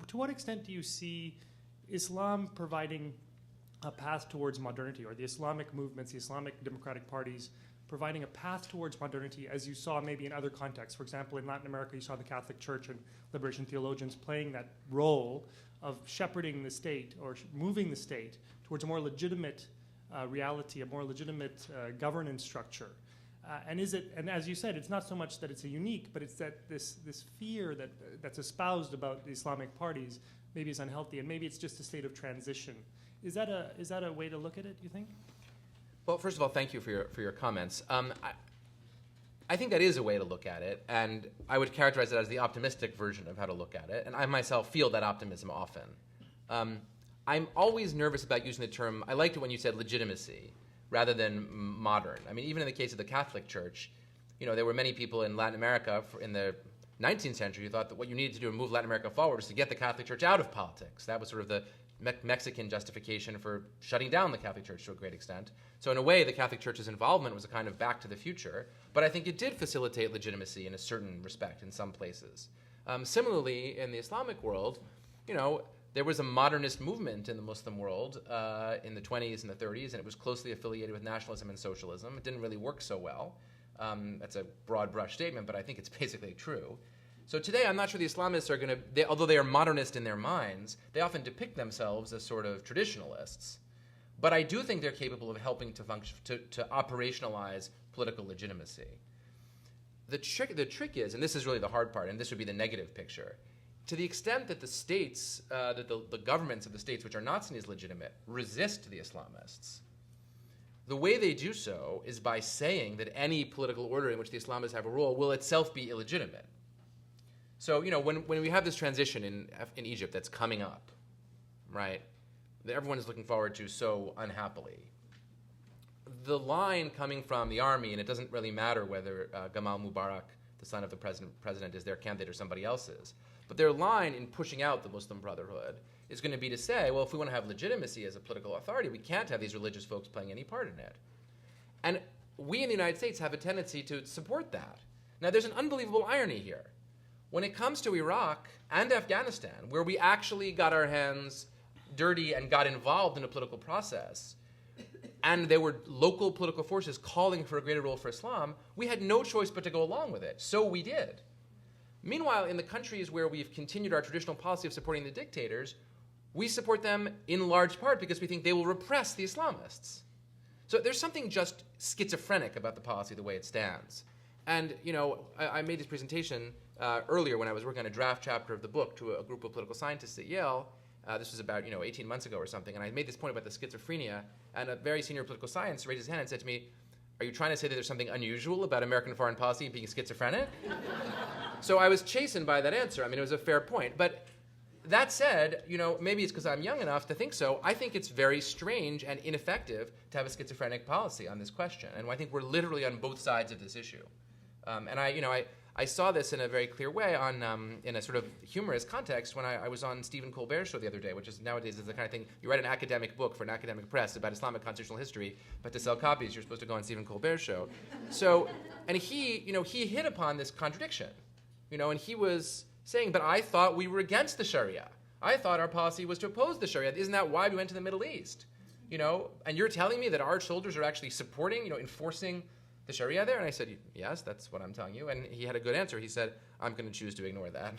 to what extent do you see Islam providing a path towards modernity, or the Islamic movements, the Islamic democratic parties, providing a path towards modernity, as you saw maybe in other contexts? For example, in Latin America, you saw the Catholic Church and liberation theologians playing that role of shepherding the state or moving the state towards a more legitimate reality, a more legitimate governance structure. And as you said, it's not so much that it's a unique, but it's that this fear that's espoused about the Islamic parties maybe is unhealthy, and maybe it's just a state of transition. Is that a way to look at it, do you think? Well, first of all, thank you for your comments. I think that is a way to look at it, and I would characterize it as the optimistic version of how to look at it, and I myself feel that optimism often. I'm always nervous about using the term, I liked it when you said legitimacy, rather than modern. I mean, even in the case of the Catholic Church, there were many people in Latin America in the 19th century who thought that what you needed to do to move Latin America forward was to get the Catholic Church out of politics. That was sort of the Mexican justification for shutting down the Catholic Church to a great extent. So in a way, the Catholic Church's involvement was a kind of back to the future, but I think it did facilitate legitimacy in a certain respect in some places. Similarly, in the Islamic world, there was a modernist movement in the Muslim world in the 20s and the 30s, and it was closely affiliated with nationalism and socialism. It didn't really work so well. That's a broad brush statement, but I think it's basically true. So today, I'm not sure the Islamists are going to, although they are modernist in their minds, they often depict themselves as sort of traditionalists. But I do think they're capable of helping to function, to operationalize political legitimacy. The trick is, and this is really the hard part, and this would be the negative picture, to the extent that the states, that the governments of the states which are not seen as legitimate resist the Islamists, the way they do so is by saying that any political order in which the Islamists have a role will itself be illegitimate. So, when we have this transition in Egypt that's coming up, right, that everyone is looking forward to so unhappily, the line coming from the army, and it doesn't really matter whether Gamal Mubarak, the son of the president, is their candidate or somebody else's, but their line in pushing out the Muslim Brotherhood is going to be to say, well, if we want to have legitimacy as a political authority, we can't have these religious folks playing any part in it. And we in the United States have a tendency to support that. Now, there's an unbelievable irony here. When it comes to Iraq and Afghanistan, where we actually got our hands dirty and got involved in a political process, and there were local political forces calling for a greater role for Islam, we had no choice but to go along with it. So we did. Meanwhile, in the countries where we've continued our traditional policy of supporting the dictators, we support them in large part because we think they will repress the Islamists. So there's something just schizophrenic about the policy the way it stands. And, I made this presentation earlier when I was working on a draft chapter of the book to a group of political scientists at Yale. This was about, 18 months ago or something. And I made this point about the schizophrenia. And a very senior political scientist raised his hand and said to me, are you trying to say that there's something unusual about American foreign policy being schizophrenic? So I was chastened by that answer. I mean, it was a fair point. But that said, maybe it's because I'm young enough to think so. I think it's very strange and ineffective to have a schizophrenic policy on this question. And I think we're literally on both sides of this issue. And I saw this in a very clear way in a sort of humorous context when I was on Stephen Colbert's show the other day, which is nowadays is the kind of thing, you write an academic book for an academic press about Islamic constitutional history, but to sell copies, you're supposed to go on Stephen Colbert's show. So, and he hit upon this contradiction, and he was saying, but I thought we were against the Sharia. I thought our policy was to oppose the Sharia. Isn't that why we went to the Middle East? And you're telling me that our soldiers are actually supporting, enforcing the Sharia there? And I said, yes, that's what I'm telling you. And he had a good answer. He said, I'm going to choose to ignore that.